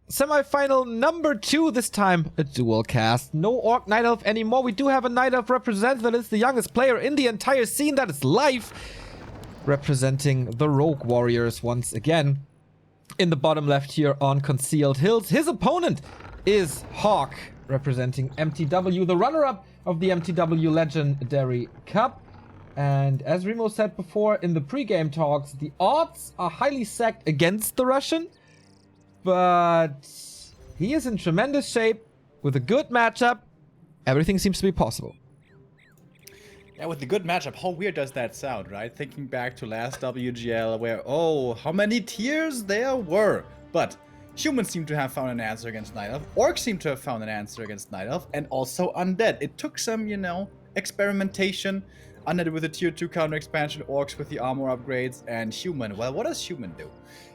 Semifinal number 2, this time a dual cast. No Orc Night Elf anymore. We do have a Night Elf representative that is the youngest player in the entire scene that is live, representing the Rogue Warriors once again. In the bottom left here on Concealed Hills, his opponent is HawK, representing MTW, the runner-up of the MTW Legendary Cup. And as Remo said before in the pre-game talks, the odds are highly stacked against the Russian. But he is in tremendous shape with a good matchup. Everything seems to be possible. Yeah, with the good matchup, how weird does that sound, right? Thinking back to last WGL where, oh, how many tiers there were. But humans seem to have found an answer against Night Elf. Orcs seem to have found an answer against Night Elf. And also Undead. It took some, you know, experimentation. Undead with the tier 2 counter expansion, Orcs with the armor upgrades, and human. Well, what does human do?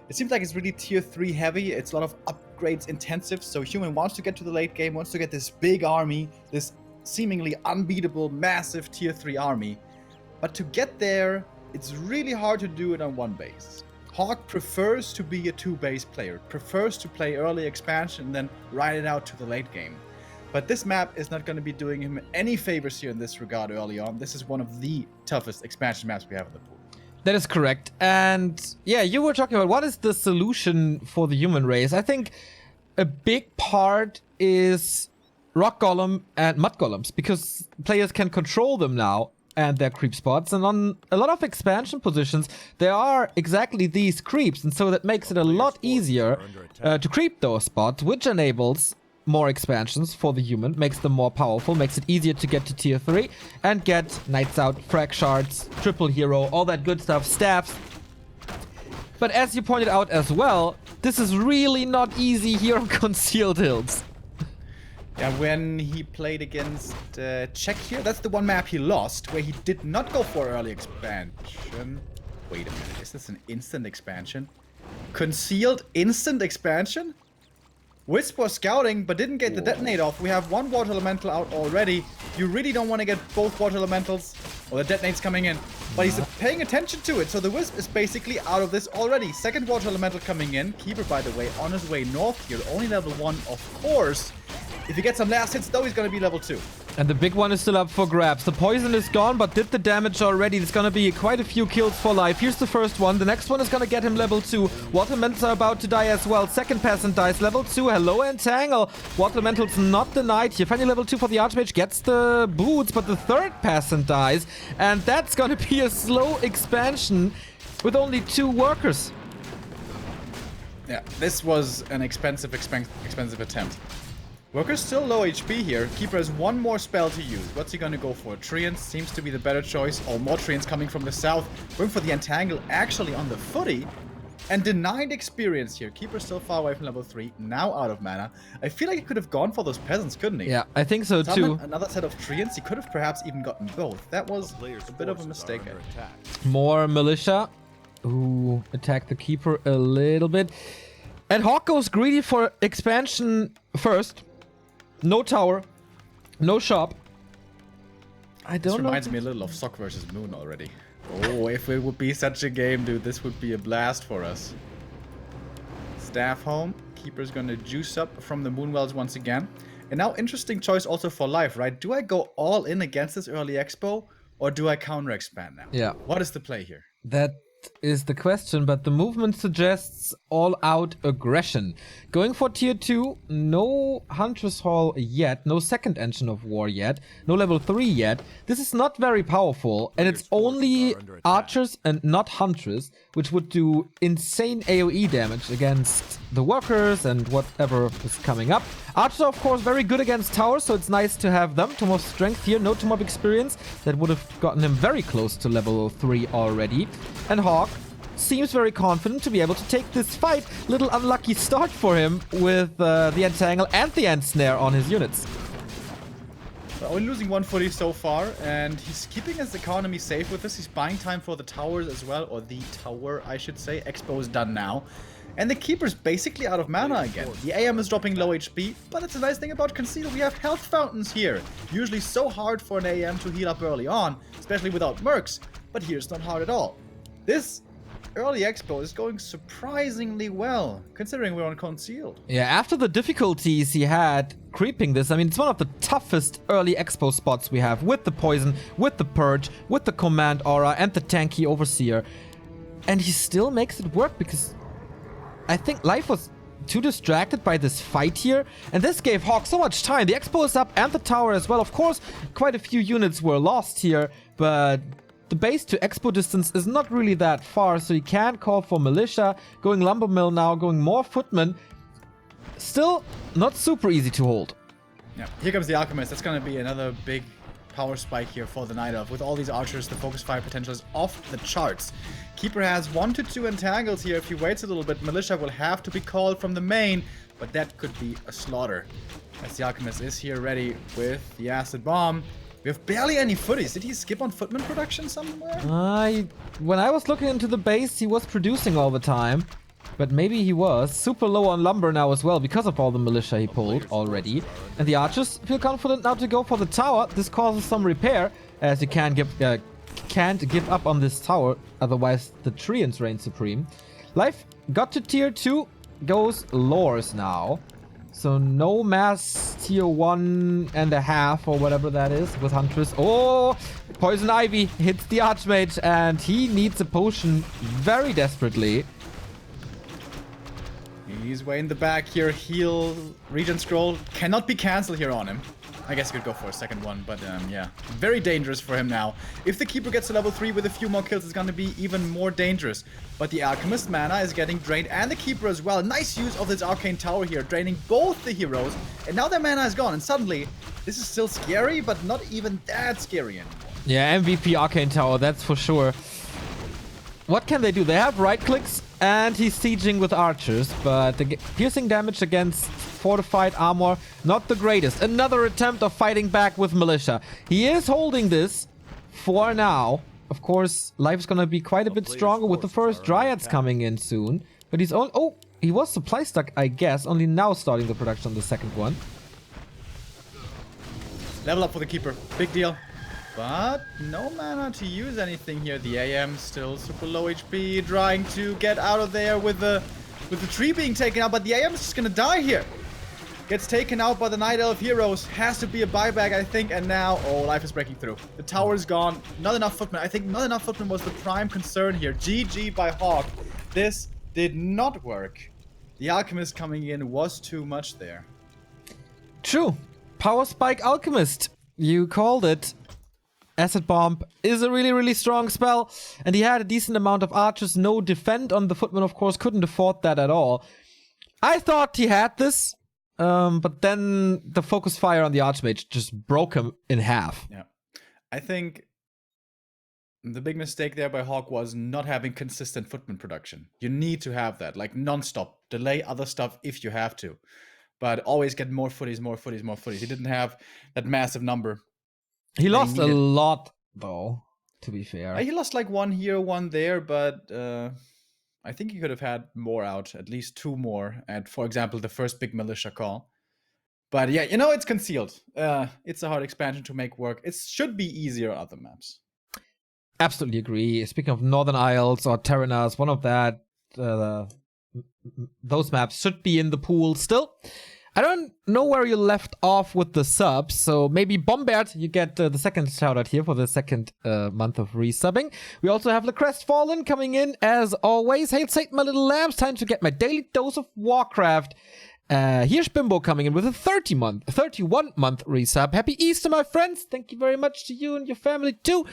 It seems like it's really tier 3 heavy. It's a lot of upgrades intensive. So human wants to get to the late game, wants to get this big army, this seemingly unbeatable, massive tier 3 army. But to get there, it's really hard to do it on one base. HawK prefers to be a 2-base player, prefers to play early expansion and then ride it out to the late game. But this map is not going to be doing him any favors here in this regard early on. This is one of the toughest expansion maps we have in the pool. That is correct. And yeah, you were talking about what is the solution for the human race. I think a big part is rock golem and mud golems, because players can control them now and their creep spots. And on a lot of expansion positions, there are exactly these creeps. And so that makes it a lot easier to creep those spots, which enables more expansions for the human, makes them more powerful, makes it easier to get to tier 3 and get Knights Out, frag shards, triple hero, all that good stuff, staffs. But as you pointed out as well, this is really not easy here on Concealed Hills. Yeah, when he played against Czech here, that's the one map he lost, where he did not go for early expansion. Wait a minute, is this an instant expansion? Concealed instant expansion? Wisp was scouting, but didn't get the detonate off. We have one water elemental out already. You really don't want to get both water elementals, or the detonate's coming in. But he's paying attention to it, so the Wisp is basically out of this already. Second water elemental coming in. Keeper, by the way, on his way north here. Only level 1, of course. If he gets some last hits, though, he's going to be level 2. And the big one is still up for grabs. The poison is gone, but did the damage already. There's going to be quite a few kills for life. Here's the first one. The next one is going to get him level 2. Water elementals are about to die as well. Second peasant dies. Level 2. Hello, Entangle. Water elementals not denied here. Finally, level 2 for the Archmage. Gets the boots, but the third peasant dies. And that's going to be a slow expansion with only 2 workers. Yeah, this was an expensive attempt. Worker's still low HP here. Keeper has one more spell to use. What's he gonna go for? Treants seems to be the better choice. All more Treants coming from the south. Going for the Entangle actually on the footy. And denied experience here. Keeper still far away from level 3. Now out of mana. I feel like he could have gone for those peasants, couldn't he? Yeah, I think so too. Another set of Treants. He could have perhaps even gotten both. That was a bit of a mistake. More militia. Ooh, attack the Keeper a little bit. And HawK goes greedy for expansion first. No tower, no shop. I don't know. This reminds me a little of Sock versus Moon already. Oh, if it would be such a game, dude, this would be a blast for us. Staff home. Keeper's gonna juice up from the Moonwells once again. And now, interesting choice also for life, right? Do I go all in against this early expo, or do I counter expand now? Yeah. What is the play here? That is the question, but the movement suggests all-out aggression. Going for tier 2, no Huntress Hall yet, no second engine of war yet, no level 3 yet. This is not very powerful, and it's only archers and not Huntress, which would do insane AoE damage against the workers and whatever is coming up. Archers are, of course, very good against towers, so it's nice to have them. Tome of Strength here, no Tome of Experience. That would have gotten him very close to level 3 already. And HawK seems very confident to be able to take this fight. Little unlucky start for him with the Entangle and the End Snare on his units. Only losing 1 footy so far, and he's keeping his economy safe with this. He's buying time for the towers as well, or the tower, I should say. Expo is done now. And the Keeper's basically out of mana again. The AM is dropping low HP, but it's a nice thing about Conceal. We have health fountains here. Usually so hard for an AM to heal up early on, especially without mercs, but here it's not hard at all. This early expo is going surprisingly well, considering we're on concealed. Yeah, after the difficulties he had creeping this, I mean, it's one of the toughest early expo spots we have, with the poison, with the purge, with the command aura, and the tanky overseer. And he still makes it work because I think Life was too distracted by this fight here, and this gave HawK so much time. The expo is up and the tower as well. Of course, quite a few units were lost here, but the base to expo distance is not really that far, so you can call for militia, going lumber mill now, going more footmen. Still not super easy to hold. Yeah, here comes the Alchemist. That's going to be another big power spike here for the Night Elf. With all these archers, the focus fire potential is off the charts. Keeper has 1 to 2 entangles here. If he waits a little bit, Militia will have to be called from the main, but that could be a slaughter. As the Alchemist is here ready with the acid bomb. We have barely any footies. Did he skip on footman production somewhere? When I was looking into the base, he was producing all the time. But maybe he was super low on lumber now as well because of all the militia he pulled already. And the archers feel confident now to go for the tower. This causes some repair, as you can't give up on this tower, otherwise the Treants reign supreme. Life got to tier 2, goes lores now. So no mass tier 1.5 or whatever that is with Huntress. Oh, Poison Ivy hits the Archmage and he needs a potion very desperately. He's way in the back here. Heal, Regen Scroll cannot be cancelled here on him. I guess he could go for a second one, but yeah. Very dangerous for him now. If the Keeper gets to level 3 with a few more kills, it's going to be even more dangerous. But the Alchemist mana is getting drained, and the Keeper as well. Nice use of this Arcane Tower here, draining both the heroes. And now their mana is gone, and suddenly, this is still scary, but not even that scary anymore. Yeah, MVP Arcane Tower, that's for sure. What can they do? They have right clicks, and he's sieging with archers, but the piercing damage against fortified armor, not the greatest. Another attempt of fighting back with militia. He is holding this for now. Of course, life's gonna be quite a bit stronger with the first dryads coming in soon. But he's on. Oh, he was supply stuck, I guess. Only now starting the production on the second one. Level up for the Keeper. Big deal. But no mana to use anything here. The AM still super low HP, trying to get out of there with the tree being taken out. But the AM is just gonna die here. Gets taken out by the Night Elf heroes. Has to be a buyback, I think. And now, oh, life is breaking through. The tower is gone. Not enough footmen. I think not enough footmen was the prime concern here. GG by HawK. This did not work. The Alchemist coming in was too much there. True. Power Spike Alchemist. You called it. Acid Bomb is a really, really strong spell. And he had a decent amount of archers. No defend on the footman, of course. Couldn't afford that at all. I thought he had this. But then the focus fire on the Archmage just broke him in half. Yeah. I think the big mistake there by HawK was not having consistent footman production. You need to have that, like non-stop. Delay other stuff if you have to. But always get more footies, more footies, more footies. He didn't have that massive number. He lost a lot, though, to be fair. He lost like 1 here, 1 there, but I think he could have had more out, at least 2 more, at, for example, the first big militia call. But yeah, you know, it's concealed. It's a hard expansion to make work. It should be easier on other maps. Absolutely agree. Speaking of Northern Isles or Terranas, one of that, those maps should be in the pool still. I don't know where you left off with the subs, so maybe Bombard, you get the second shout out here for the second month of resubbing. We also have the Crestfallen coming in as always. Hail Satan, my little lambs, time to get my daily dose of Warcraft. Here's Bimbo coming in with a 31-month resub. Happy Easter, my friends. Thank you very much to you and your family too.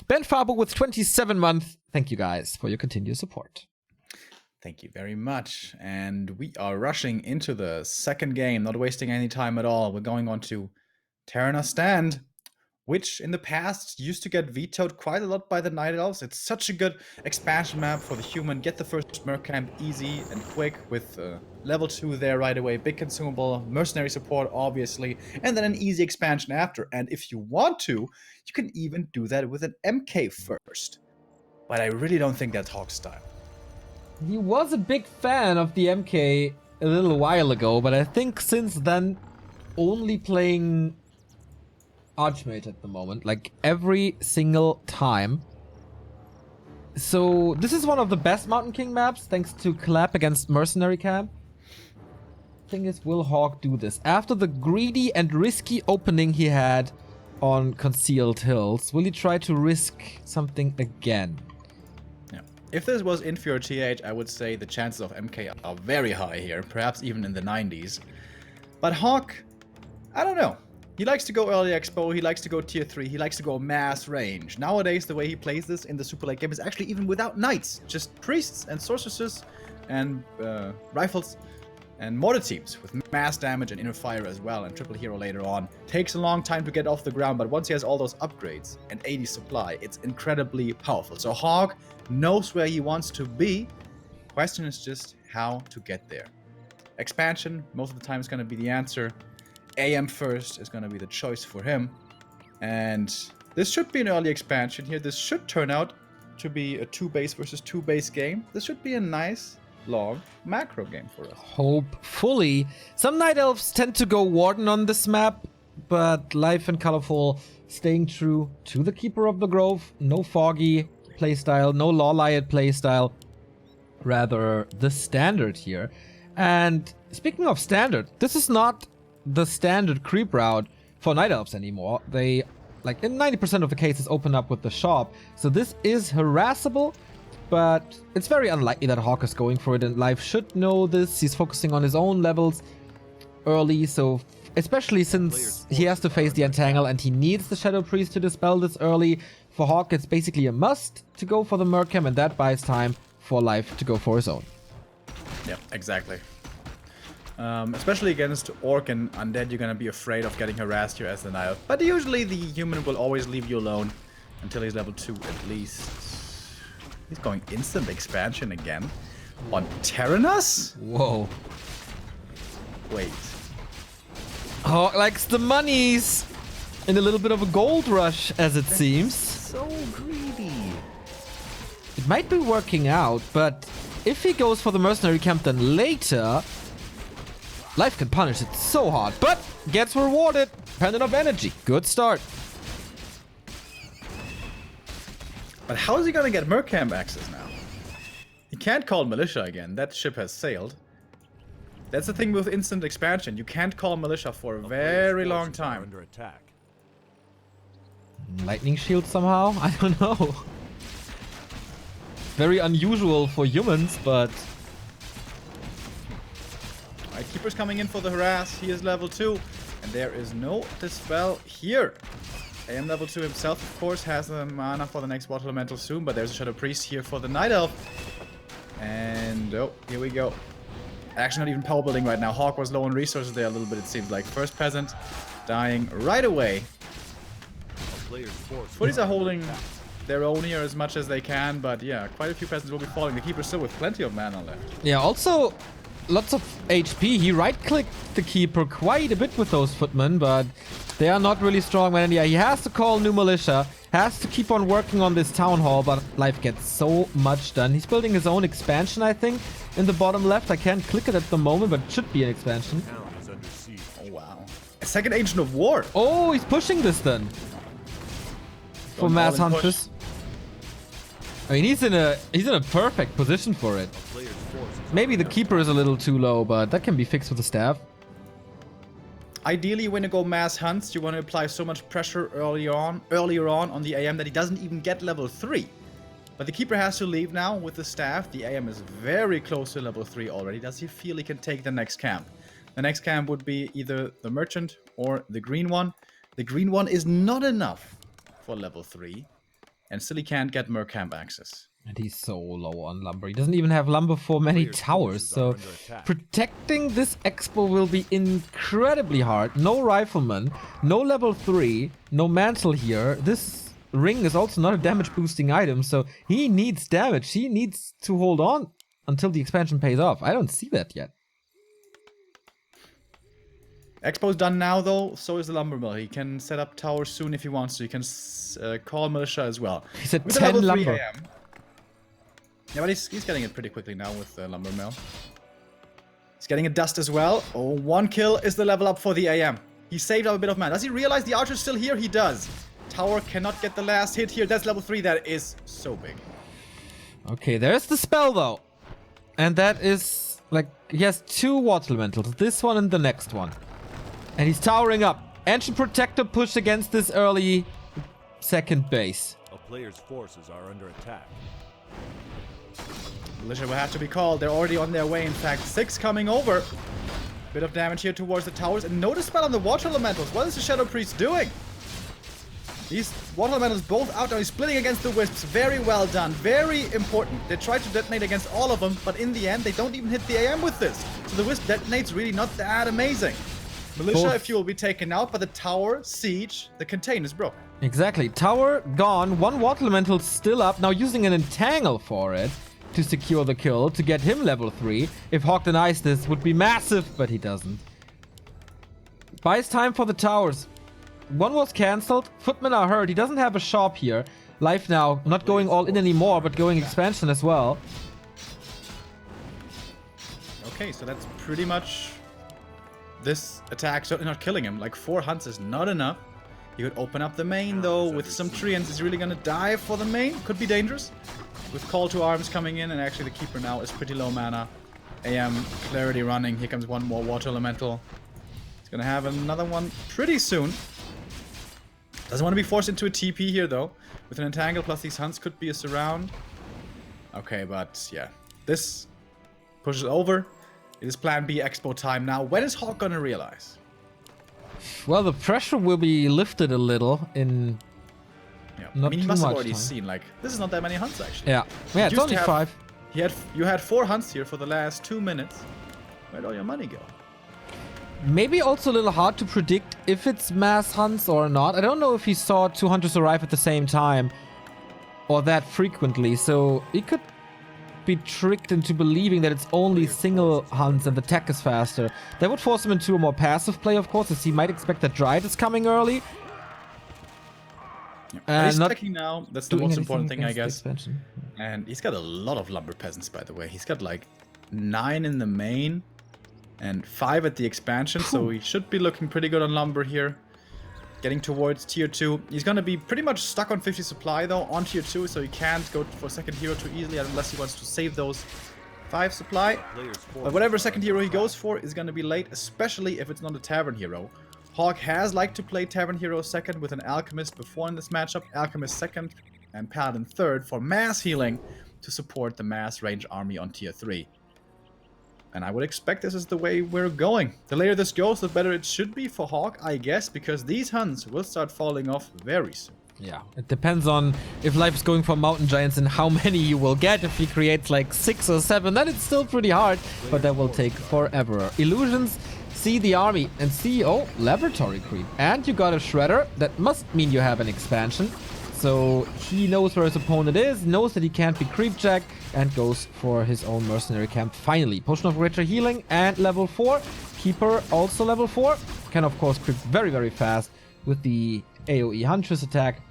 Ben Farbo with 27 months. Thank you guys for your continued support. Thank you very much. And we are rushing into the second game, not wasting any time at all. We're going on to Terrana Stand, which in the past used to get vetoed quite a lot by the Night Elves. It's such a good expansion map for the human. Get the first Merc Camp easy and quick with level 2 there right away. Big consumable, mercenary support, obviously, and then an easy expansion after. And if you want to, you can even do that with an MK first. But I really don't think that's HawK's style. He was a big fan of the MK a little while ago, but I think since then, only playing Archmage at the moment, like every single time. So this is one of the best Mountain King maps, thanks to Clap against Mercenary Camp. Thing is, will HawK do this? After the greedy and risky opening he had on Concealed Hills, will he try to risk something again? Yeah. If this was inferior TH, I would say the chances of MK are very high here, perhaps even in the 90s. But HawK, I don't know. He likes to go early expo, he likes to go tier 3, he likes to go mass range. Nowadays, the way he plays this in the super late game is actually even without knights, just priests and sorceresses and rifles and mortar teams with mass damage and inner fire as well, and triple hero later on. Takes a long time to get off the ground, but once he has all those upgrades and 80 supply, it's incredibly powerful. So HawK knows where he wants to be. Question is just how to get there. Expansion, most of the time, is going to be the answer. AM first is going to be the choice for him. And this should be an early expansion here. This should turn out to be a 2 base versus 2 base game. This should be a nice long macro game for us. Hopefully. Some Night Elves tend to go Warden on this map, but Life and Colorful staying true to the Keeper of the Grove. No Foggy playstyle, no Lawliot playstyle. Rather, the standard here. And speaking of standard, this is not the standard creep route for Night Elves anymore. They, like in 90% of the cases, open up with the shop. So this is harassable. But it's very unlikely that HawK is going for it, and Life should know this. He's focusing on his own levels early, so especially since he has to face the Entangle and he needs the Shadow Priest to dispel this early. For HawK, it's basically a must to go for the Mercam, and that buys time for Life to go for his own. Yeah, exactly. Especially against Orc and Undead, you're gonna be afraid of getting harassed here as the Night Elf. But usually the human will always leave you alone until he's level 2 at least. He's going instant expansion again. On Terranus? Whoa. Wait. HawK likes the monies in a little bit of a gold rush, as it seems. So greedy. It might be working out, but if he goes for the Mercenary Camp then later, Life can punish it so hard, but gets rewarded. Pendant of Energy. Good start. But how is he gonna get Mercam access now? He can't call Militia again. That ship has sailed. That's the thing with instant expansion. You can't call Militia for a very long time. Under attack. Lightning shield somehow? I don't know. Very unusual for humans, but... Alright, Keeper's coming in for the harass. He is level 2. And there is no dispel here. AM level 2 himself, of course, has the mana for the next Water Elemental soon, but there's a Shadow Priest here for the Night Elf. And, oh, here we go. Actually, not even power building right now. HawK was low on resources there a little bit, it seems like. First Peasant dying right away. Footies are holding their own here as much as they can, but yeah, quite a few Peasants will be falling. The Keeper still with plenty of mana left. Yeah, also lots of HP. He right-clicked the Keeper quite a bit with those Footmen, but they are not really strong. And yeah, he has to call new Militia, has to keep on working on this Town Hall, but Life gets so much done. He's building his own expansion, I think, in the bottom left. I can't click it at the moment, but it should be an expansion. Oh, wow. A second Ancient of War. Oh, he's pushing this then. For Going Mass all in push. Hunters. I mean, he's in a perfect position for it. Maybe the Keeper is a little too low, but that can be fixed with the staff. Ideally, when you go mass hunts, you want to apply so much pressure earlier on the AM that he doesn't even get level 3. But the Keeper has to leave now with the staff. The AM is very close to level 3 already. Does he feel he can take the next camp? The next camp would be either the Merchant or the green one. The green one is not enough for level 3. And still he can't get Mercamp access. And he's so low on lumber. He doesn't even have lumber for many towers. So protecting this expo will be incredibly hard. No rifleman, no level 3, no mantle here. This ring is also not a damage boosting item. So he needs damage. He needs to hold on until the expansion pays off. I don't see that yet. Expo's done now though, so is the lumber mill. He can set up towers soon if he wants to. He can call Militia as well. He said With 10 level 3 lumber. AM. Yeah, but he's getting it pretty quickly now with the lumber mill. He's getting a dust as well. Oh, 1 kill is the level up for the AM. He saved up a bit of mana. Does he realize the archer's still here? He does. Tower cannot get the last hit here. That's level 3. That is so big. Okay, there's the spell though. And that is like, he has 2 water elementals. This one and the next one. And he's towering up. Ancient Protector push against this early second base. A player's forces are under attack. Militia will have to be called. They're already on their way. In fact, 6 coming over. Bit of damage here towards the towers. And notice spell on the water elementals. What is the Shadow Priest doing? These water elementals both out now. He's splitting against the wisps. Very well done. Very important. They tried to detonate against all of them, but in the end, they don't even hit the AM with this. So the wisp detonates really not that amazing. Militia, if you will be taken out, but the tower, siege, the contain is broken. Exactly. Tower gone. 1 water elemental still up. Now using an entangle for it to secure the kill, to get him level 3. If HawK denies this, would be massive, but he doesn't. Buys time for the towers. 1 was cancelled. Footmen are hurt. He doesn't have a shop here. Life now, not going all in anymore, but going expansion as well. Okay, so that's pretty much this attack. Certainly not killing him. Like 4 hunts is not enough. He could open up the main though with some treants. He's really gonna dive for the main. Could be dangerous. With Call to Arms coming in, and actually the Keeper now is pretty low mana. AM Clarity running. Here comes 1 more Water Elemental. He's gonna have another one pretty soon. Doesn't want to be forced into a TP here though. With an Entangle plus these hunts could be a surround. Okay, but yeah. This pushes over. It is plan B expo time now. When is HawK gonna realize? Well, the pressure will be lifted a little in Yeah. not I mean, he too must have much already time. seen, like, this is not that many hunts actually. Yeah. Yeah, it's Used only to have- 5. You had 4 hunts here for the last 2 minutes. Where'd all your money go? Maybe also a little hard to predict if it's mass hunts or not. I don't know if he saw 2 hunters arrive at the same time or that frequently, so he could be tricked into believing that it's only single hunts and the tech is faster. That would force him into a more passive play, of course, as he might expect that Dryad is coming early. But he's not checking now. That's the doing most anything important thing, I against the guess. expansion. And he's got a lot of lumber peasants, by the way. He's got like 9 in the main and 5 at the expansion, so he should be looking pretty good on lumber here. Getting towards tier 2. He's gonna be pretty much stuck on 50 supply though on tier 2, so he can't go for second hero too easily unless he wants to save those 5 supply. But whatever second hero he goes for is gonna be late, especially if it's not a tavern hero. HawK has liked to play tavern hero second with an alchemist before in this matchup, alchemist second and paladin third for mass healing to support the mass range army on tier 3. And I would expect this is the way we're going. The later this goes, the better it should be for HawK, I guess, because these hunts will start falling off very soon. Yeah, it depends on if life is going for mountain giants and how many you will get. If he creates like 6 or 7, then it's still pretty hard, but that will take forever. Illusions see the army and see, oh, laboratory creep. And you got a shredder. That must mean you have an expansion. So he knows where his opponent is, knows that he can't be creep jack, and goes for his own mercenary camp finally. Potion of greater healing and level 4. Keeper also level 4. Can of course creep very, very fast with the AoE Huntress attack.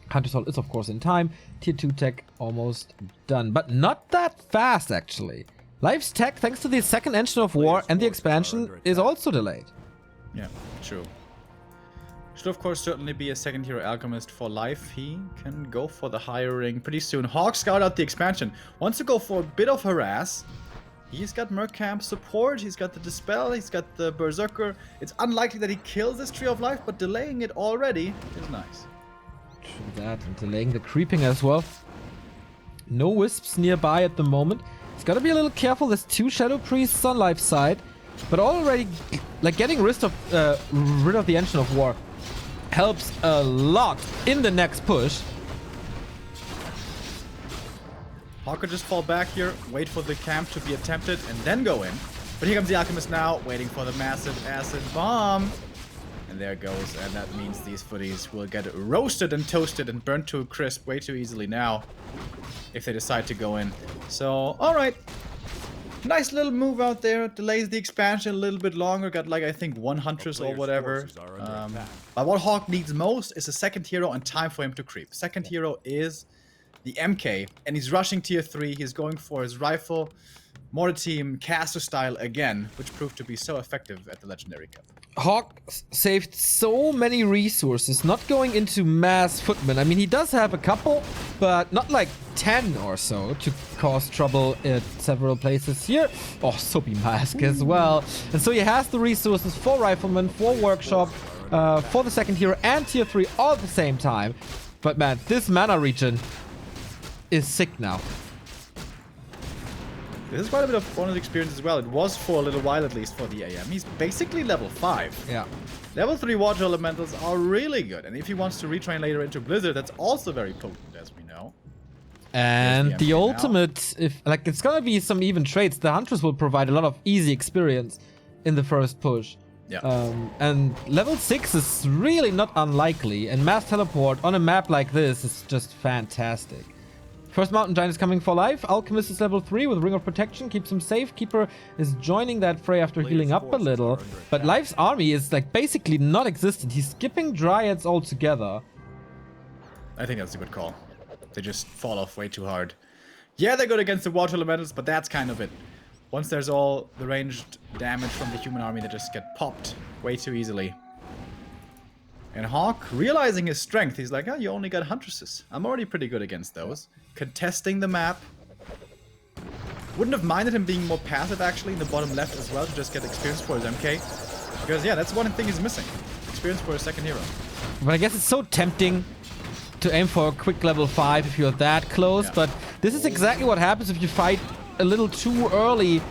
Hunter's Hall is of course in time. Tier 2 tech almost done, but not that fast actually. Life's tech, thanks to the second engine of war and the expansion, is also delayed. Yeah, true. Should of course certainly be a second hero alchemist for life. He can go for the hiring pretty soon. HawK scout out the expansion. Wants to go for a bit of harass. He's got Merc Camp support, he's got the Dispel, he's got the Berserker. It's unlikely that he kills this Tree of Life, but delaying it already is nice. True that, and delaying the creeping as well. No wisps nearby at the moment. He's got to be a little careful. There's 2 Shadow Priests on Life's side, but already, like, getting rid of the Engine of War helps a lot in the next push. HawK could just fall back here, wait for the camp to be attempted, and then go in. But here comes the Alchemist now, waiting for the massive acid bomb. And there it goes, and that means these footies will get roasted and toasted and burnt to a crisp way too easily now, if they decide to go in. So, alright. Nice little move out there, delays the expansion a little bit longer, got like I think 1 Huntress or whatever. But what HawK needs most is a second hero and time for him to creep. Second hero is the MK, and he's rushing tier 3, he's going for his rifle. More team caster style again, which proved to be so effective at the Legendary Cup. HawK saved so many resources, not going into mass footmen. I mean, he does have a couple, but not like 10 or so to cause trouble at several places here. Oh, Soapy Mask as well. And so he has the resources for Rifleman, for Workshop, for the second hero and tier 3 all at the same time. But man, this mana regen is sick now. This is quite a bit of bonus experience as well. It was for a little while at least for the AM. He's basically level 5. Yeah. Level 3 water elementals are really good. And if he wants to retrain later into Blizzard, that's also very potent, as we know. And the now. ultimate, if like it's gonna be some even trades, the Huntress will provide a lot of easy experience in the first push. Yeah. And level 6 is really not unlikely, and mass teleport on a map like this is just fantastic. First Mountain Giant is coming for life. Alchemist is level 3 with Ring of Protection, keeps him safe. Keeper is joining that fray after healing up a little. But Life's army is like basically not existent. He's skipping Dryads altogether. I think that's a good call. They just fall off way too hard. Yeah, they're good against the water elementals, but that's kind of it. Once there's all the ranged damage from the human army, they just get popped way too easily. And HawK, realizing his strength, he's like, oh, you only got Huntresses. I'm already pretty good against those. Contesting the map. Wouldn't have minded him being more passive, actually, in the bottom left as well, to just get experience for his MK. Because, yeah, that's one thing he's missing. Experience for his second hero. But I guess it's so tempting to aim for a quick level 5 if you're that close. Yeah. But this is exactly what happens if you fight a little too early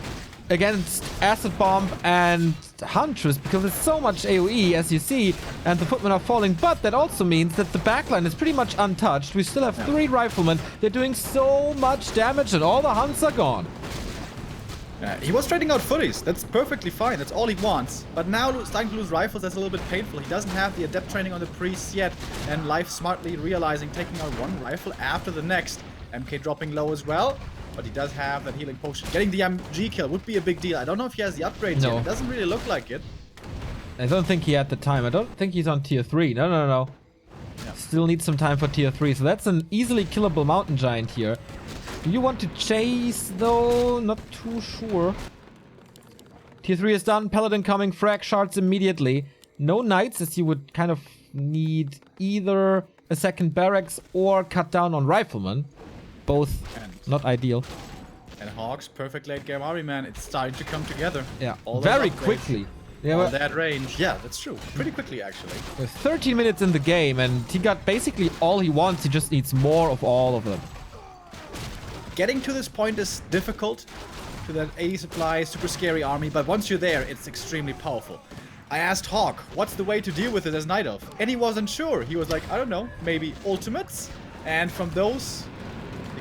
against Acid Bomb and Huntress, because it's so much AoE, as you see, and the footmen are falling. But that also means that the backline is pretty much untouched. We still have 3 riflemen. They're doing so much damage and all the hunts are gone. He was trading out footies. That's perfectly fine. That's all he wants. But now starting to lose rifles, that's a little bit painful. He doesn't have the adept training on the priests yet. And Life smartly realizing taking out one rifle after the next. MK dropping low as well. But he does have that healing potion. Getting the MG kill would be a big deal. I don't know if he has the upgrades yet. It doesn't really look like it. I don't think he had the time. I don't think he's on tier 3. No. Yeah. Still needs some time for tier 3. So that's an easily killable mountain giant here. Do you want to chase though? Not too sure. Tier 3 is done. Paladin coming. Frag shards immediately. No knights, as you would kind of need either a second barracks or cut down on riflemen. Both not ideal. And HawK's perfect late game army, man. It's starting to come together. Yeah, very quickly. Yeah, all that range. Yeah, that's true. Pretty quickly, actually. With 13 minutes in the game, and he got basically all he wants. He just needs more of all of them. Getting to this point is difficult. To that A supply, super scary army. But once you're there, it's extremely powerful. I asked HawK, what's the way to deal with it as Night Elf? And he wasn't sure. He was like, I don't know, maybe ultimates? And from those...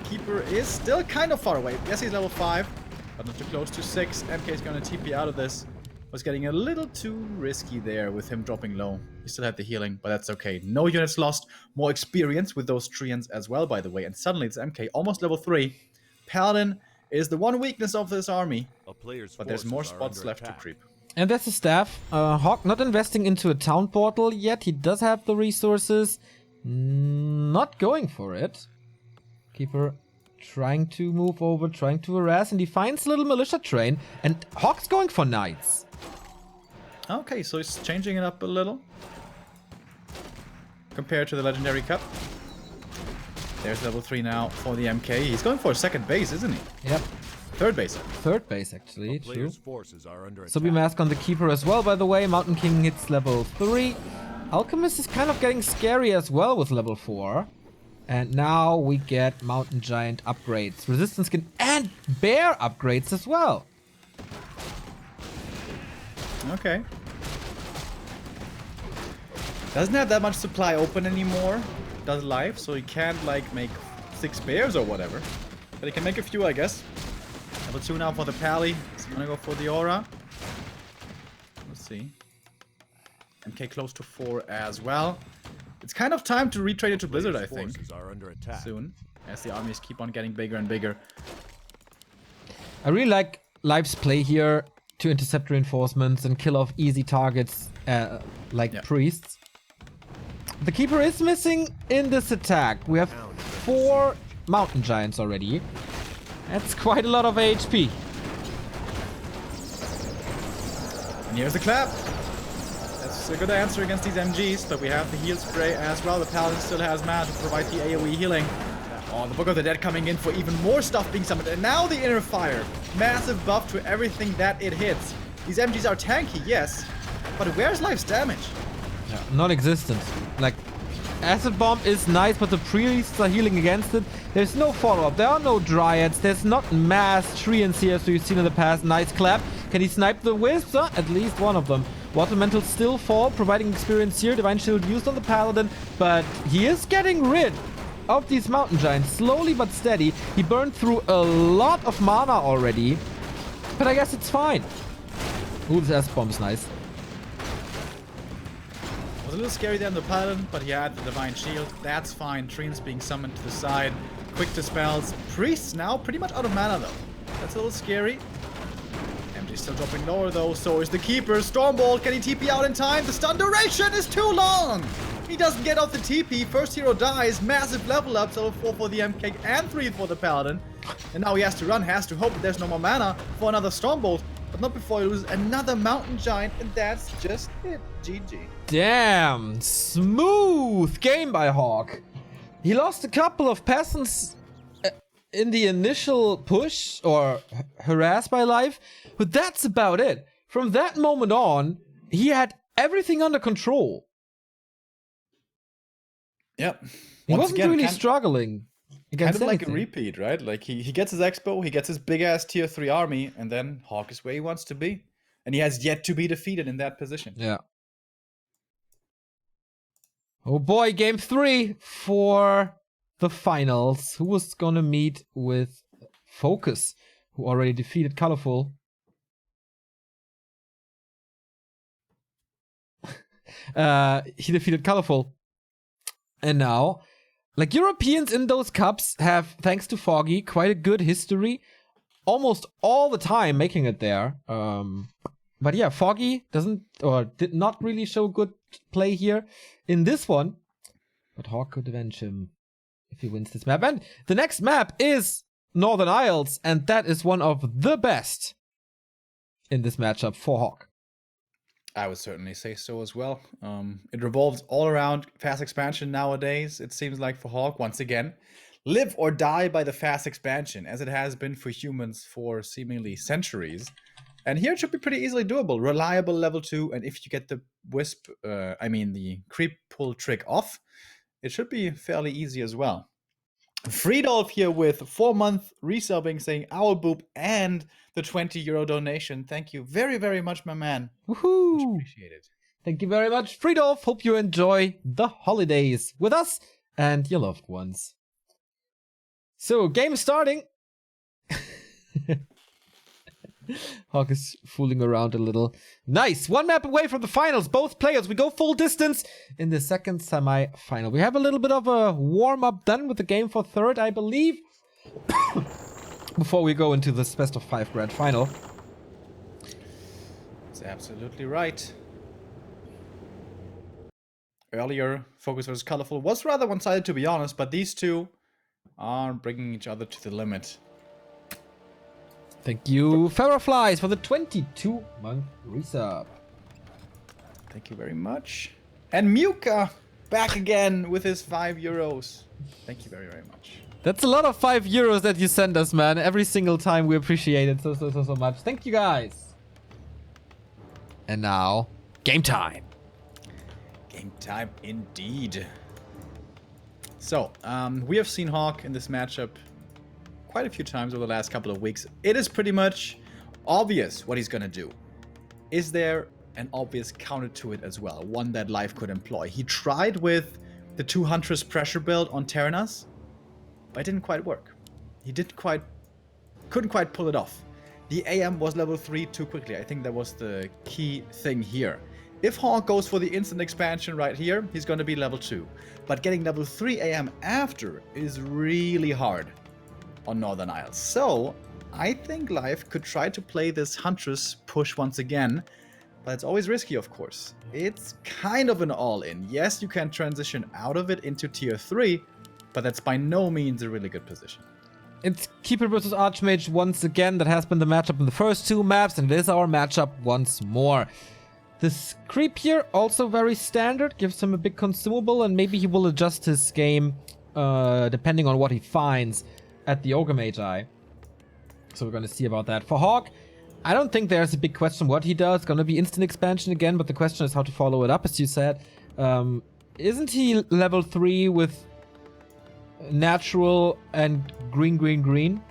Keeper is still kind of far away. Yes, he's level 5, but not too close to 6. MK is going to TP out of this. Was getting a little too risky there with him dropping low. He still had the healing, but that's okay. No units lost. More experience with those treants as well, by the way. And suddenly it's MK, almost level 3. Paladin is the one weakness of this army. But there's more spots left to creep. And that's the staff. HawK not investing into a town portal yet. He does have the resources. Not going for it. Keeper trying to move over, trying to harass, and he finds a little militia train, and HawK's going for knights. Okay, so he's changing it up a little compared to the Legendary Cup. There's level 3 now for the MK. He's going for a second base, isn't he? Yep. Third base. Third base, actually. True. Sobi Mask on the Keeper as well, by the way. Mountain King hits level 3. Alchemist is kind of getting scary as well with level 4. And now we get Mountain Giant upgrades. Resistance skin and Bear upgrades as well. Okay. Doesn't have that much supply open anymore. Does Life, so he can't like make 6 bears or whatever. But he can make a few, I guess. Level 2 now for the Pally. He's gonna go for the Aura. Let's see. MK close to 4 as well. It's kind of time to retrade it to Blizzard, I think. Soon, as the armies keep on getting bigger and bigger. I really like Life's play here to intercept reinforcements and kill off easy targets like priests. The Keeper is missing in this attack. We have 4 Mountain Giants already. That's quite a lot of HP. And here's the clap. That's a good answer against these MGs, but we have the heal spray as well. The Paladin still has mana to provide the AoE healing. Oh, the Book of the Dead coming in for even more stuff being summoned. And now the Inner Fire. Massive buff to everything that it hits. These MGs are tanky, yes, but where's Life's damage? Yeah, non-existent. Like, Acid Bomb is nice, but the priests are healing against it. There's no follow-up. There are no Dryads. There's not mass treants here, so you've seen in the past. Nice clap. Can he snipe the Wisps? At least one of them. Water Elemental still fall, providing experience here. Divine Shield used on the Paladin, but he is getting rid of these Mountain Giants. Slowly but steady. He burned through a lot of mana already, but I guess it's fine. Ooh, this S-Bomb's nice. Was a little scary there on the Paladin, but he had the Divine Shield. That's fine. Treants being summoned to the side. Quick dispels. Priests now pretty much out of mana, though. That's a little scary. MG's still dropping lower, though. So is the Keeper. Stormbolt, can he TP out in time? The stun duration is too long! He doesn't get off the TP. First hero dies. Massive level ups. Level 4 for the MK and 3 for the Paladin. And now he has to run. Has to hope that there's no more mana for another Stormbolt. But not before he loses another Mountain Giant. And that's just it. GG. Damn, smooth game by HawK. He lost a couple of peasants in the initial push or harass by Life, but that's about it. From that moment on, he had everything under control. Yep. He wasn't really struggling against kind of like anything. a repeat, right? Like he gets his Expo, he gets his big ass tier 3 army, and then HawK is where he wants to be. And he has yet to be defeated in that position. Yeah. Oh boy, game 3 for the finals. Who was gonna meet with Focus, who already defeated Colorful? He defeated Colorful. And now, like, Europeans in those cups have, thanks to Foggy, quite a good history. Almost all the time making it there. But yeah, Foggy did not really show good play here in this one. But HawK could avenge him if he wins this map. And the next map is Northern Isles, and that is one of the best in this matchup for HawK. I would certainly say so as well. It revolves all around fast expansion nowadays, it seems like for HawK, once again. Live or die by the fast expansion, as it has been for humans for seemingly centuries. And here it should be pretty easily doable. Reliable level 2, and if you get the the creep pull trick off, it should be fairly easy as well. Freedolf here with 4-month resubbing, saying Owl Boop and the €20 donation. Thank you very, very much, my man. Woohoo! Much appreciated. Thank you very much, Freedolf. Hope you enjoy the holidays with us and your loved ones. So, game starting. HawK is fooling around a little. Nice! One map away from the finals. Both players. We go full distance in the second semi-final. We have a little bit of a warm-up done with the game for third, I believe. Before we go into this best of 5 grand final. That's absolutely right. Earlier, Focus vs. Colorful was rather one-sided, to be honest, but these two are bringing each other to the limit. Thank you, Farrowflies, for the 22-month resub. Thank you very much. And Muka back again with his €5. Thank you very, very much. That's a lot of €5 that you send us, man. Every single time. We appreciate it so much. Thank you, guys. And now, game time. Game time indeed. So, we have seen HawK in this matchup quite a few times over the last couple of weeks. It is pretty much obvious what he's gonna do. Is there an obvious counter to it as well? One that Life could employ. He tried with the 2 Huntress pressure build on Terranas, but it didn't quite work. He couldn't quite pull it off. The AM was level 3 too quickly. I think that was the key thing here. If HawK goes for the instant expansion right here, he's gonna be level 2. But getting level 3 AM after is really hard on Northern Isles. So, I think Life could try to play this Huntress push once again, but it's always risky, of course. It's kind of an all-in. Yes, you can transition out of it into tier 3, but that's by no means a really good position. It's Keeper versus Archmage once again. That has been the matchup in the first 2 maps, and it is our matchup once more. This creep here, also very standard, gives him a big consumable, and maybe he will adjust his game depending on what he finds at the Ogre Magi. So we're going to see about that. For HawK, I don't think there's a big question what he does. Going to be instant expansion again, but the question is how to follow it up, as you said. Isn't he level 3 with natural and green, green, green?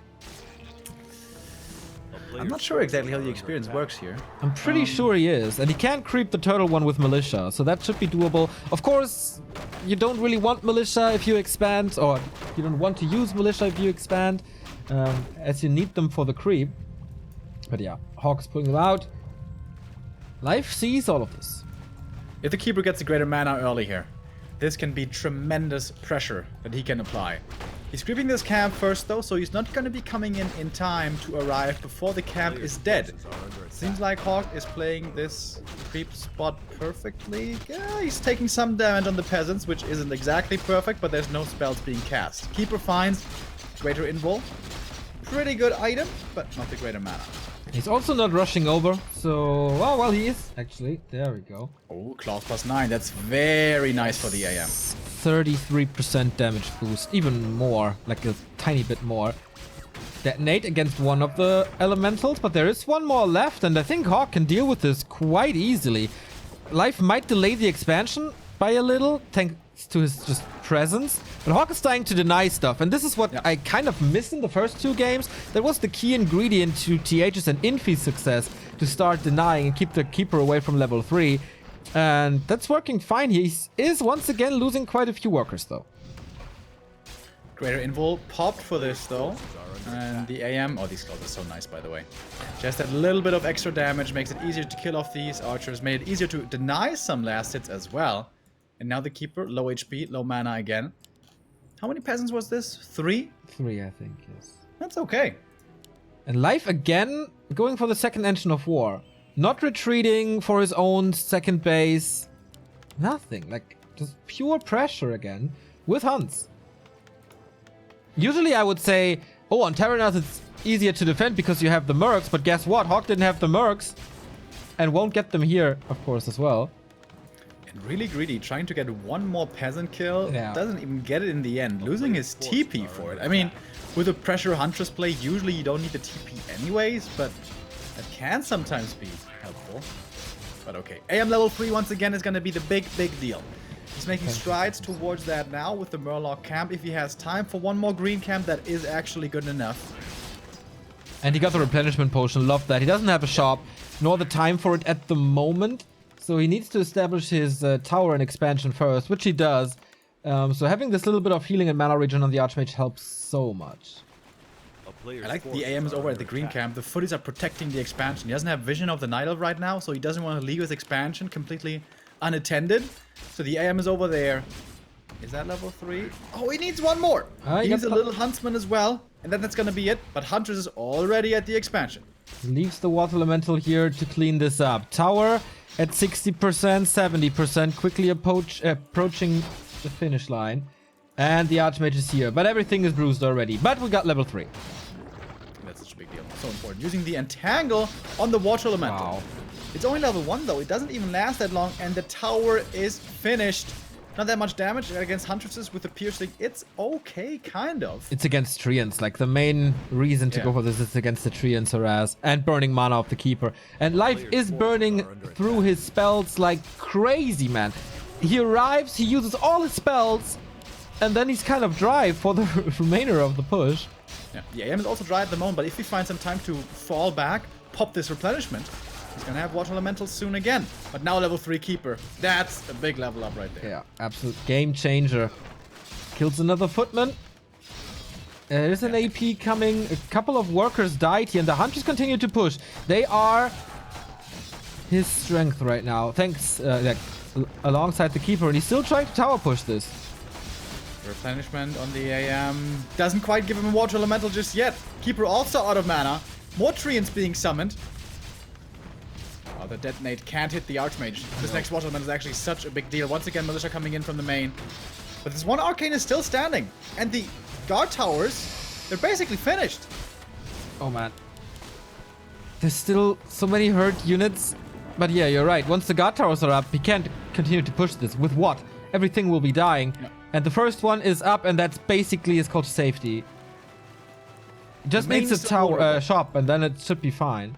I'm not sure exactly how the experience works here. I'm pretty sure he is. And he can't creep the turtle one with Militia, so that should be doable. Of course, you don't really want Militia if you expand, or you don't want to use Militia if you expand, as you need them for the creep. But yeah, HawK's pulling them out. Life sees all of this. If the Keeper gets a greater mana early here, this can be tremendous pressure that he can apply. He's creeping this camp first though, so he's not going to be coming in time to arrive before the camp is dead. Seems like HawK is playing this creep spot perfectly. Yeah, he's taking some damage on the peasants, which isn't exactly perfect, but there's no spells being cast. Keeper finds greater invul. Pretty good item, but not the greater mana. He's also not rushing over, so... Oh, well, he is, actually. There we go. Oh, claws +9. That's very nice for the AM. 33% damage boost, even more, like a tiny bit more. Detonate against one of the elementals, but there is one more left, and I think HawK can deal with this quite easily. Life might delay the expansion by a little, thanks to his just presence, but HawK is starting to deny stuff, and this is what I kind of missed in the first 2 games. That was the key ingredient to TH's and Infi's success, to start denying and keep the Keeper away from level 3. And that's working fine. He is once again losing quite a few workers though. Greater invul popped for this though. And the AM... Oh, these claws are so nice, by the way. Just that little bit of extra damage makes it easier to kill off these archers. Made it easier to deny some last hits as well. And now the Keeper, low HP, low mana again. How many peasants was this? 3? 3, I think, yes. That's okay. And Life again going for the second engine of war. Not retreating for his own second base. Nothing. Like, just pure pressure again. With Hunts. Usually I would say, oh, on Terranas it's easier to defend because you have the Mercs. But guess what? HawK didn't have the Mercs. And won't get them here, of course, as well. And really greedy, trying to get one more peasant kill. Yeah. Doesn't even get it in the end. Losing his TP for it. I mean, with a pressure Huntress play, usually you don't need the TP anyways. But that can sometimes be helpful. But okay. AM level 3 once again is going to be the big deal. He's making strides towards that now with the Murloc camp. If he has time for one more green camp, that is actually good enough. And he got the replenishment potion. Love that. He doesn't have a shop, nor the time for it at the moment. So he needs to establish his tower and expansion first, which he does. So having this little bit of healing and mana regen on the Archmage helps so much. I like the AM is over at the green camp. The footies are protecting the expansion. He doesn't have vision of the Night Elf right now, so he doesn't want to leave his expansion completely unattended. So the AM is over there. Is that level 3? Oh, he needs one more. He needs a little Huntsman as well. And then that's going to be it. But Huntress is already at the expansion. Leaves the Water Elemental here to clean this up. Tower at 60%, 70%, quickly approaching the finish line. And the Archmage is here. But everything is bruised already. But we got level 3. That's such a big deal. So important. Using the Entangle on the Water Elemental. Wow. It's only level 1 though. It doesn't even last that long. And the tower is finished. Not that much damage against Huntresses with the piercing. It's okay, kind of. It's against Treants. Like, the main reason to go for this is against the Treants harass. And burning mana of the Keeper. And Life is burning through his spells like crazy, man. He arrives, he uses all his spells, and then he's kind of dry for the remainder of the push. Yeah, the AM is also dry at the moment, but if he finds some time to fall back, pop this replenishment, he's gonna have Water Elementals soon again. But now level 3 Keeper. That's a big level up right there. Yeah, absolute game changer. Kills another footman. There's an AP coming. A couple of workers died here, and the Hunters continue to push. They are his strength right now. Thanks, alongside the Keeper, and he's still trying to tower push this. Replenishment on the AM. Doesn't quite give him a Water Elemental just yet. Keeper also out of mana. More Treants being summoned. Oh, the Detonate can't hit the Archmage. This next Water Elemental is actually such a big deal. Once again, Militia coming in from the main. But this one Arcane is still standing. And the Guard Towers They're basically finished. Oh man. There's still so many hurt units. But yeah, you're right. Once the guard towers are up, he can't continue to push this. With what? Everything will be dying. Yeah. And the first one is up, and that's basically his call to safety. It just needs a tower shop, and then it should be fine.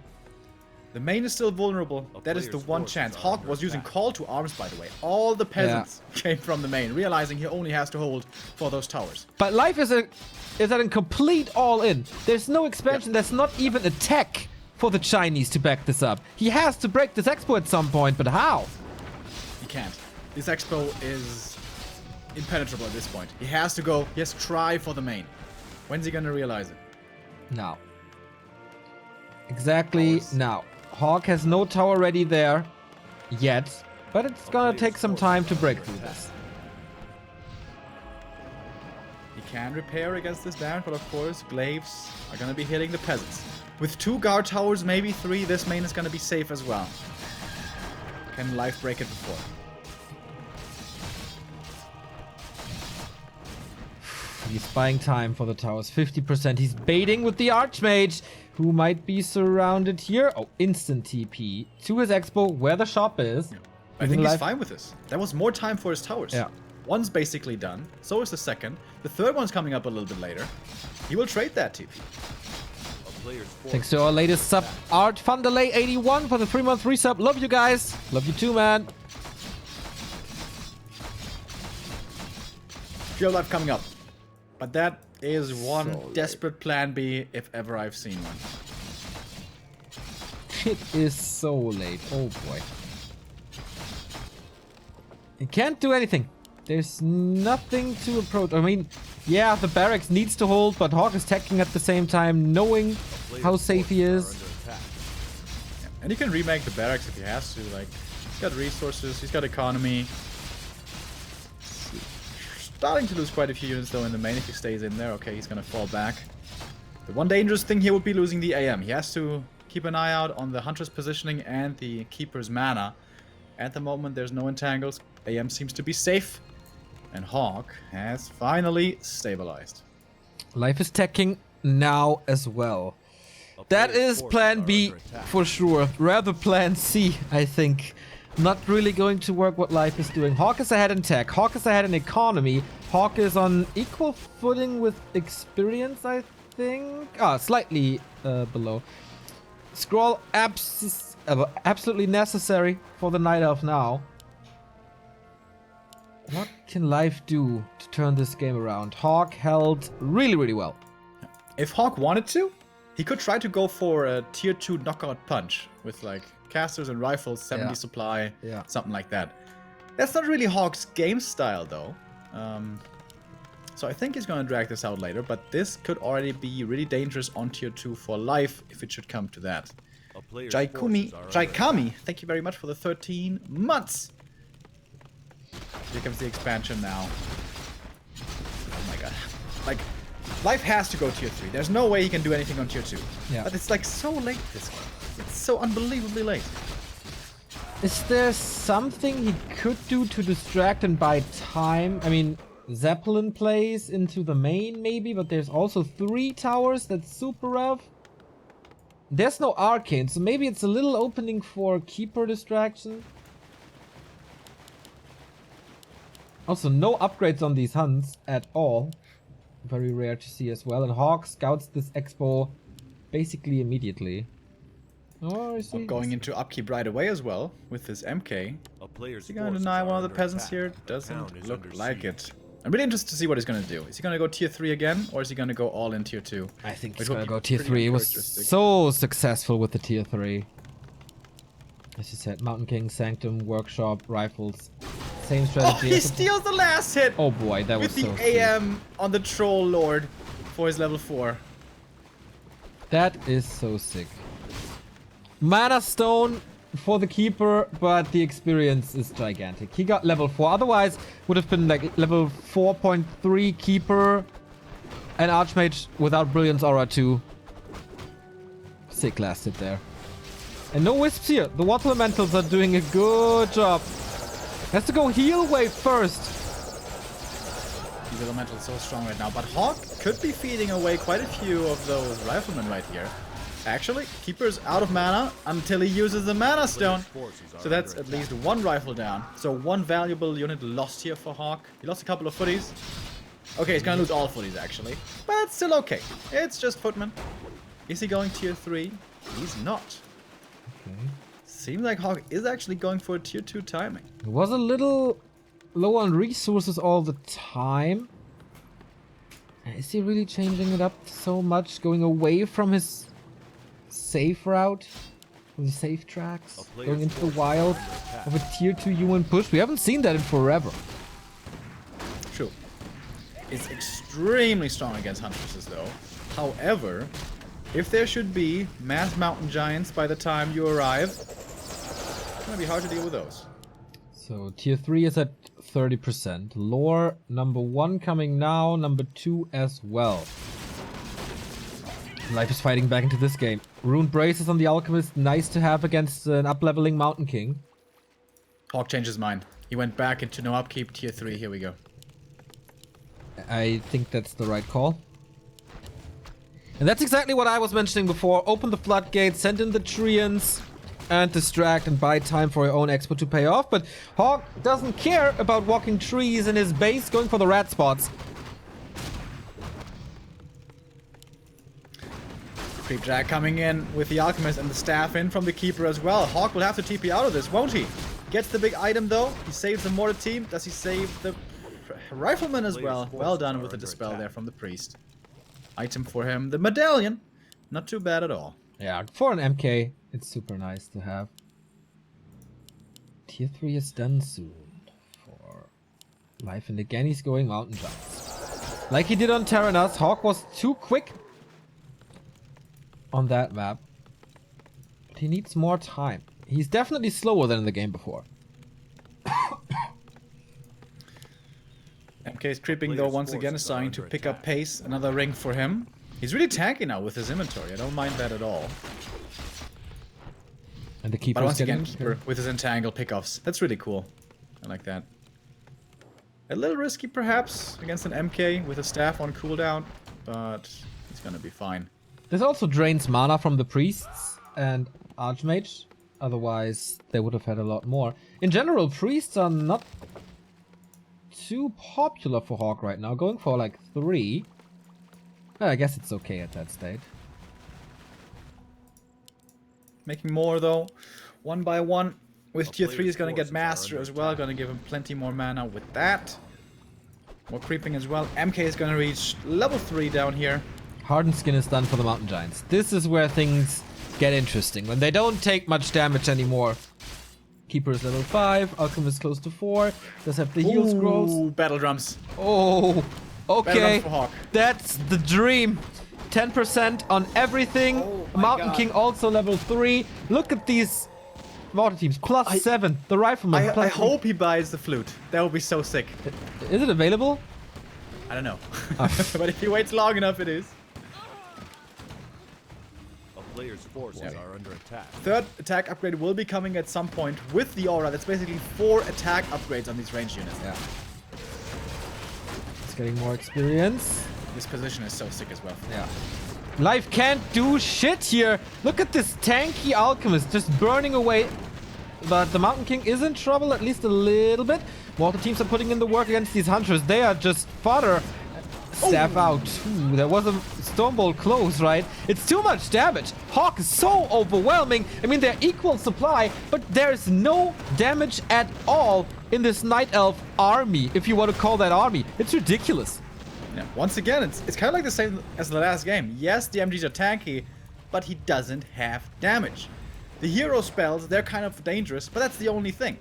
The main is still vulnerable. That is the one chance. HawK was using call to arms, by the way. All the peasants came from the main, realizing he only has to hold for those towers. But life is at a complete all-in. There's no expansion. There's not even a tech for the Chinese to back this up. He has to break this expo at some point, but how? He can't. This expo is impenetrable at this point. He has to go. He has to try for the main. When's he gonna realize it? Now. Exactly now. HawK has no tower ready there yet, but it's gonna take some time to break through this. He can repair against this damage, but of course, glaives are gonna be hitting the peasants. With 2 guard towers, maybe 3, this main is gonna be safe as well. Can life break it before? He's buying time for the towers. 50%. He's baiting with the Archmage, who might be surrounded here. Oh, instant TP to his expo where the shop is. Yeah. I think he's fine with this. That was more time for his towers. Yeah. One's basically done. So is the second. The third one's coming up a little bit later. He will trade that TP. Thanks to our latest sub, Art Fundelay 81 for the 3-month resub. Love you guys. Love you too, man. Pure life coming up. But that is one So desperate plan B if ever I've seen one. It is so late. Oh boy. He can't do anything. There's nothing to approach. I mean, yeah, the barracks needs to hold, but HawK is teching at the same time, knowing how safe he is. Yeah. And he can remake the barracks if he has to. Like, he's got resources, he's got economy. Starting to lose quite a few units though in the main if he stays in there. Okay, he's gonna fall back. The one dangerous thing here would be losing the AM. He has to keep an eye out on the Hunter's positioning and the Keeper's mana. At the moment, there's no entangles. AM seems to be safe. And HawK has finally stabilized. Life is teching now as well. That is plan B for sure. Rather plan C, I think. Not really going to work what Life is doing. HawK is ahead in tech. HawK is ahead in economy. HawK is on equal footing with experience, I think. Slightly below. Scroll absolutely necessary for the Night Elf now. What can Life do to turn this game around? HawK held really, really well. If HawK wanted to, he could try to go for a tier 2 knockout punch with like casters and rifles, 70 supply, something like that. That's not really HawK's game style though. So I think he's gonna drag this out later, but this could already be really dangerous on tier 2 for Life if it should come to that. Jaikami, thank you very much for the 13 months. Here comes the expansion now. Oh my god. Like, Life has to go tier 3. There's no way he can do anything on tier 2. Yeah. But it's like so late this game. It's so unbelievably late. Is there something he could do to distract and buy time? I mean, Zeppelin plays into the main maybe, but there's also 3 towers. That's super rough. There's no arcane, so maybe it's a little opening for Keeper distraction. Also, no upgrades on these hunts at all. Very rare to see as well. And HawK scouts this expo basically immediately. Oh, I see. Going into upkeep right away as well with his MK. Is he going to deny one of the peasants here? Doesn't look like it. I'm really interested to see what he's going to do. Is he going to go tier 3 again, or is he going to go all in tier 2? I think he's going to go tier 3. He was so successful with the tier 3. As you said, Mountain King, Sanctum, Workshop, Rifles. Same strategy. Oh, he steals the last hit! Oh boy, that was so with the AM on the Troll Lord for his level 4. That is so sick. Mana Stone for the Keeper, but the experience is gigantic. He got level 4. Otherwise, would have been like level 4.3 Keeper and Archmage without Brilliance Aura 2. Sick last hit there. And no Wisps here. The Water Elementals are doing a good job. Has to go heal wave first. These elementals so strong right now. But HawK could be feeding away quite a few of those riflemen right here. Actually, Keeper's out of mana until he uses the mana stone. So that's at least one rifle down. So one valuable unit lost here for HawK. He lost a couple of footies. Okay, he's gonna lose all footies actually. But it's still okay. It's just footman. Is he going tier 3? He's not. Okay. Seems like HawK is actually going for a tier 2 timing. It was a little low on resources all the time. Is he really changing it up so much? Going away from his safe route? From the safe tracks? Going into the wild of a tier 2 UN push? We haven't seen that in forever. True. It's extremely strong against Huntresses though. However, if there should be mass mountain giants by the time you arrive, it's gonna be hard to deal with those. So tier 3 is at 30%. Lore number 1 coming now, number 2 as well. Life is fighting back into this game. Rune Braces on the Alchemist, nice to have against an up-leveling Mountain King. HawK changed his mind. He went back into no upkeep, tier 3, here we go. I think that's the right call. And that's exactly what I was mentioning before. Open the floodgates, send in the Treants, and distract and buy time for your own expo to pay off. But HawK doesn't care about walking trees in his base, going for the rat spots. Creepjack coming in with the Alchemist and the staff in from the Keeper as well. HawK will have to TP out of this, won't he? Gets the big item though. He saves the mortar team. Does he save the Rifleman as well? Well done with the dispel there from the Priest. Item for him. The medallion. Not too bad at all. Yeah, for an MK, it's super nice to have. Tier 3 is done soon for Life, and again he's going mountain jumps. Like he did on Terranas, HawK was too quick on that map. But he needs more time. He's definitely slower than in the game before. MK is creeping though once again, is starting to pick up pace. Another ring for him. He's really tanky now with his inventory. I don't mind that at all. And the Keeper but once again, Keeper with his entangle pickoffs. That's really cool. I like that. A little risky perhaps against an MK with a staff on cooldown, but he's gonna be fine. This also drains mana from the Priests and Archmage. Otherwise, they would have had a lot more. In general, Priests are not too popular for HawK right now. Going for like 3. I guess it's okay at that state. Making more though, one by one. With tier 3 is gonna get Master as well, gonna give him plenty more mana with that. More creeping as well. MK is gonna reach level 3 down here. Hardened Skin is done for the Mountain Giants. This is where things get interesting, when they don't take much damage anymore. Keeper is level 5, Alchemist close to 4, does have the heal scrolls. Battle drums. Oh, okay, for HawK. That's the dream. 10% on everything. Mountain King also level 3. Look at these water teams, plus 7. The Rifleman, plus I hope he buys the flute. That would be so sick. Is it available? I don't know. But if he waits long enough, it is. A player's forces are under attack. Third attack upgrade will be coming at some point with the aura. That's basically 4 attack upgrades on these range units. Yeah. It's getting more experience. This position is so sick as well. Yeah. Life can't do shit here. Look at this tanky Alchemist just burning away. But the Mountain King is in trouble, at least a little bit. Water teams are putting in the work against these hunters. They are just fodder. Staff out. Ooh, there was a Stormbolt close, right? It's too much damage. HawK is so overwhelming. I mean, they're equal supply, but there's no damage at all in this Night Elf army, if you want to call that army. It's ridiculous. Yeah. Once again, it's kind of like the same as the last game. Yes, the MGs are tanky, but he doesn't have damage. The hero spells, they're kind of dangerous, but that's the only thing.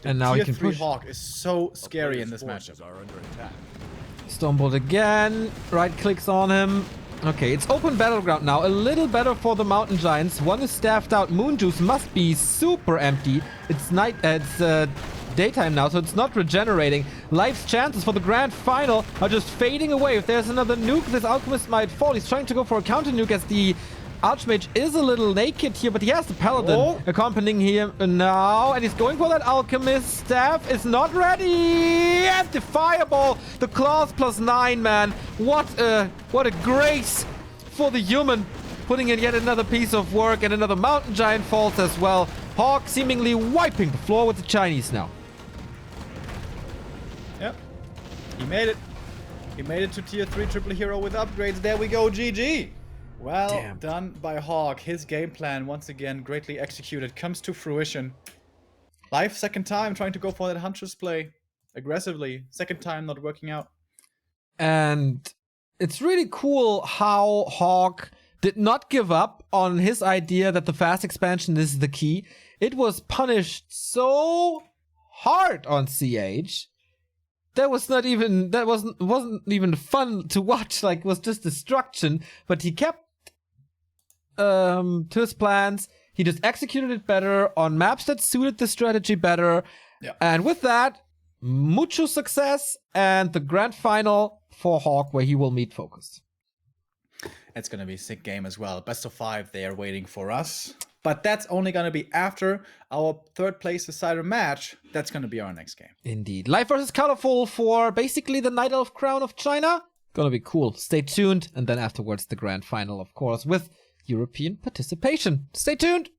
And now he can Tier 3 push. HawK is so scary in this matchup. Are under attack. Stormbolt again. Right clicks on him. Okay, it's open battleground now. A little better for the Mountain Giants. One is staffed out. Moon Juice must be super empty. It's night. It's daytime now, so it's not regenerating. Life's chances for the grand final are just fading away. If there's another nuke, this Alchemist might fall. He's trying to go for a counter nuke as the Archmage is a little naked here, but he has the Paladin Oh. accompanying him now. And he's going for that Alchemist. Staff is not ready. And the Fireball. The Claws +9, man. What a grace for the human. Putting in yet another piece of work, and another Mountain Giant falls as well. HawK seemingly wiping the floor with the Chinese now. Yep. He made it. He made it to tier 3 triple hero with upgrades. There we go, GG. Well Damn. done by HawK. His game plan, once again, greatly executed, comes to fruition. Life, second time, trying to go for that Huntress play aggressively. Second time, not working out. And it's really cool how HawK did not give up on his idea that the fast expansion is the key. It was punished so hard on CH. That wasn't even fun to watch. Like, it was just destruction. But he kept to his plans. He just executed it better on maps that suited the strategy better. Yeah. And with that, mucho success and the grand final for HawK, where he will meet Focus. It's going to be a sick game as well. Best of 5 there waiting for us. But that's only going to be after our third place decider match. That's going to be our next game. Indeed. Life versus Colorful for basically the Night Elf Crown of China. Gonna be cool. Stay tuned. And then afterwards, the grand final, of course, with European participation. Stay tuned.